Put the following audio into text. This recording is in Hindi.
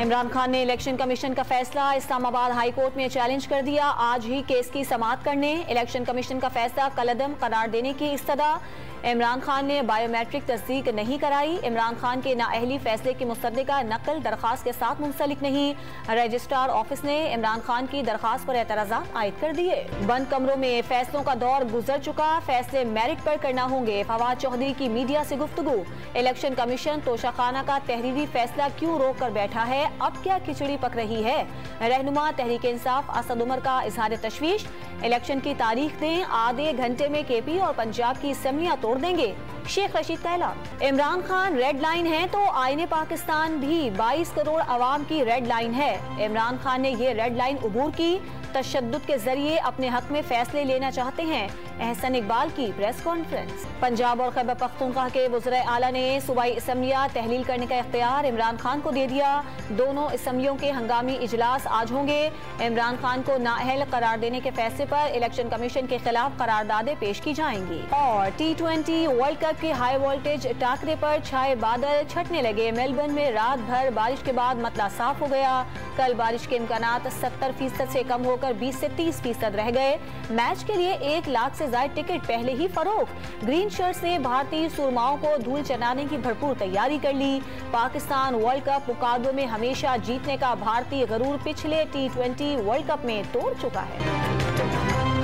इमरान खान ने इलेक्शन कमीशन का फैसला इस्लामाबाद हाई कोर्ट में चैलेंज कर दिया। आज ही केस की समाअत करने इलेक्शन कमीशन का फैसला कलअदम करार देने की इस्तदा। इमरान खान ने बायोमेट्रिक तस्दीक नहीं कराई। इमरान खान के नाअहली फैसले की मुस्तदिका नकल दरखास्त के साथ मुंसलिक नहीं। रजिस्ट्रार ऑफिस ने इमरान खान की दरखास्त पर एतराज़ात आयद कर दिए। बंद कमरों में फैसलों का दौर गुजर चुका, फैसले मेरिट पर करना होंगे। फवाद चौधरी की मीडिया से गुफ्तगू। इलेक्शन कमीशन तोशाखाना का तहरीरी फैसला क्यों रोक कर बैठा है, अब क्या खिचड़ी पक रही है। रहनुमा तहरीक इंसाफ असद उमर का इजहार तशवीश। इलेक्शन की तारीख दें, आधे घंटे में केपी और पंजाब की असम्बलियां तोड़ देंगे। शेख रशीद का ऐलान। इमरान खान रेड लाइन है तो आईने पाकिस्तान भी 22 करोड़ अवाम की रेड लाइन है। इमरान खान ने ये रेड लाइन उबूर की, तशद्दुद के जरिए अपने हक में फैसले लेना चाहते हैं। एहसन इकबाल की प्रेस कॉन्फ्रेंस। पंजाब और खैबर पख्तूनख्वा के वज़ीर आला ने सूबाई असम्बलियां तहलील करने का इख्तियार इमरान खान को दे दिया। दोनों असम्बलियों के हंगामी इजलास आज होंगे। इमरान खान को नाअहल करार देने के फैसले पर इलेक्शन कमीशन के खिलाफ करारदादें पेश की जाएंगी। और T20 वर्ल्ड कप के हाई वोल्टेज टाकरे पर छाए बादल छटने लगे। मेलबर्न में रात भर बारिश के बाद मतला साफ हो गया। कल बारिश के इम्कानात 70% से कम होकर 20 से 30% रह गए। मैच के लिए 1 लाख से ज्यादा टिकट पहले ही फरोख्त। ग्रीन शर्ट्स ने भारतीय सुरमाओं को धूल चटाने की भरपूर तैयारी कर ली। पाकिस्तान वर्ल्ड कप मुकाबलों में हमेशा जीतने का भारतीय गरूर पिछले T20 वर्ल्ड कप में तोड़ चुका है।